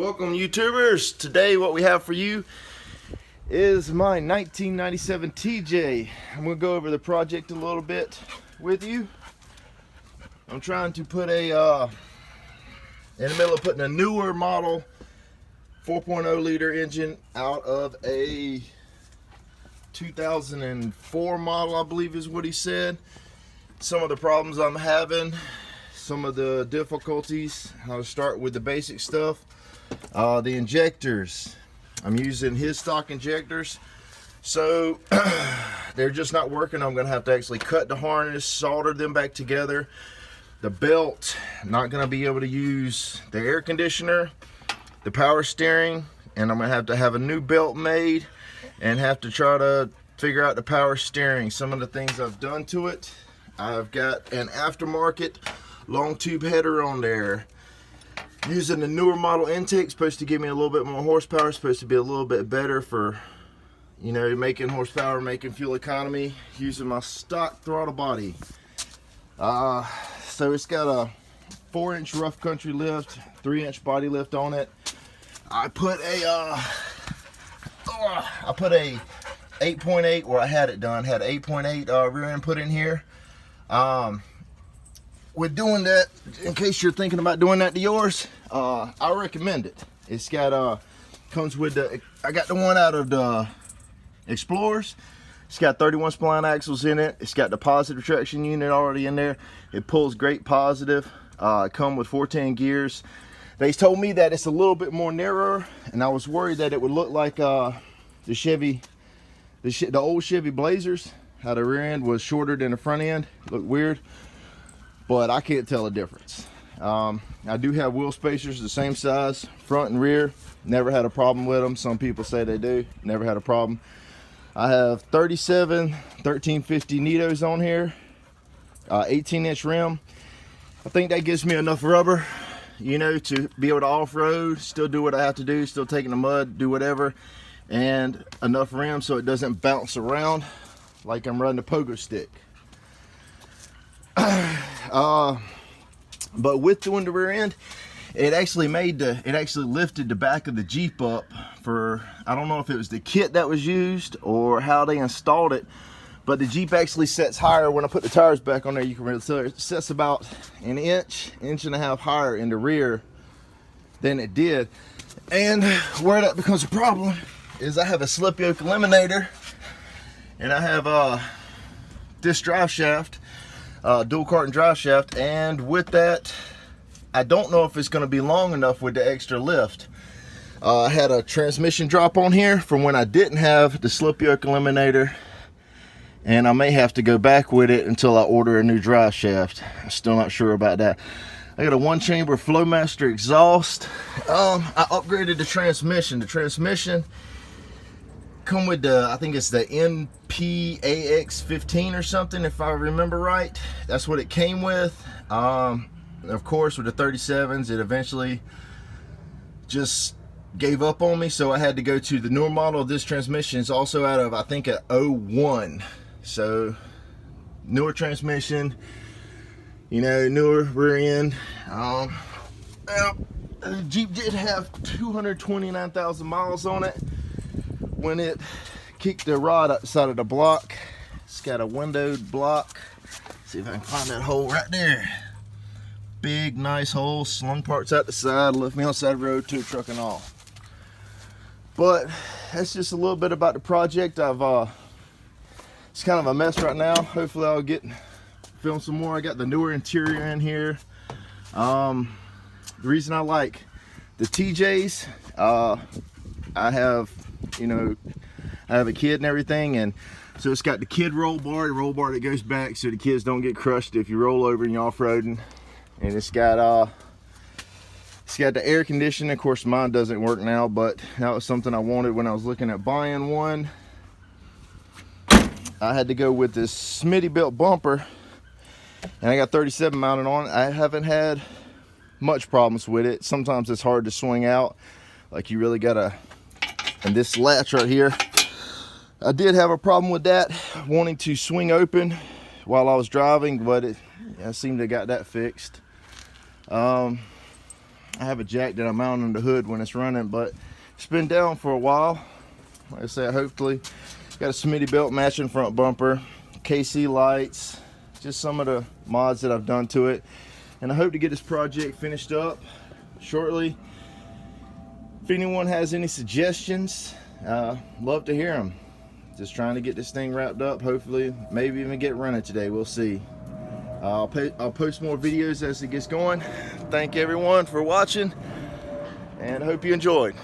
Welcome YouTubers. Today what we have for you is my 1997 TJ. I'm going to go over the project a little bit with you. I'm trying to put in the middle of putting a newer model 4.0 liter engine out of a 2004 model, I believe is what he said. Some of the problems I'm having, some of the difficulties. I'll start with the basic stuff. The injectors, I'm using his stock injectors, so they're just not working. I'm gonna have to actually cut the harness, solder them back together. The belt, not gonna be able to use the air conditioner, the power steering, and I'm gonna have to have a new belt made and have to try to figure out the power steering. Some of the things I've done to it, I've got an aftermarket long tube header on there. Using the newer model intake, supposed to give me a little bit more horsepower, supposed to be a little bit better for, you know, making horsepower, making fuel economy, using my stock throttle body. So it's got a 4-inch rough country lift, 3-inch body lift on it. I put a 8.8 where I had it done, had 8.8 rear end put in here. With doing that, in case you're thinking about doing that to yours, I recommend it. It's got comes with the, I got the one out of the Explorers. It's got 31 spline axles in it. It's got the positive traction unit already in there. It pulls great positive. Come with 410 gears. They told me that it's a little bit more narrower, and I was worried that it would look like the Chevy, the old Chevy Blazers. How the rear end was shorter than the front end. It looked weird. But I can't tell a difference. I do have wheel spacers the same size, front and rear. Never had a problem with them. Some people say they do. Never had a problem. I have 37 1350 Nitos on here, 18-inch rim. I think that gives me enough rubber, you know, to be able to off-road, still do what I have to do, still take in the mud, do whatever, and enough rim so it doesn't bounce around like I'm riding a pogo stick. But with doing the rear end, it actually lifted the back of the Jeep up for, I don't know if it was the kit that was used or how they installed it, but the Jeep actually sets higher. When I put the tires back on there, you can really tell it sets about an inch and a half higher in the rear than it did. And where that becomes a problem is I have a slip yoke eliminator, and I have this drive shaft, dual carton drive shaft, and with that, I don't know if it's going to be long enough with the extra lift. I had a transmission drop on here from when I didn't have the slip yoke eliminator, and I may have to go back with it until I order a new drive shaft. I'm still not sure about that. I got a 1-chamber Flowmaster exhaust. I upgraded the transmission. The transmission come with the, I think it's the NPAX15 or something, if I remember right. That's what it came with. Of course, with the 37s, it eventually just gave up on me, so I had to go to the newer model. This transmission is also out of, I think, a 01. So newer transmission, you know, newer rear end. The Jeep did have 229,000 miles on it when it kicked the rod outside of the block. It's got a windowed block. See if I can find that hole right there. Big, nice hole, slung parts out the side, left me on the side of the road, tow truck and all. But that's just a little bit about the project. It's kind of a mess right now. Hopefully I'll film some more. I got the newer interior in here. The reason I like the TJs, I have, you know, I have a kid and everything, and so it's got the kid roll bar that goes back so the kids don't get crushed if you roll over and you're off-roading. And it's got the air conditioning. Of course, mine doesn't work now, but that was something I wanted when I was looking at buying one. I had to go with this Smitty built bumper, and I got 37 mounted on it. I haven't had much problems with it. Sometimes it's hard to swing out, like you really gotta, and this latch right here, I did have a problem with that, wanting to swing open while I was driving, but I seemed to got that fixed. I have a jack that I mount on the hood when it's running, but it's been down for a while. Like I said, hopefully got a Smitty belt matching front bumper, KC lights, just some of the mods that I've done to it, and I hope to get this project finished up shortly. If anyone has any suggestions, love to hear them. Just trying to get this thing wrapped up, hopefully maybe even get running today. We'll see. I'll post more videos as it gets going. Thank everyone for watching, and I hope you enjoyed.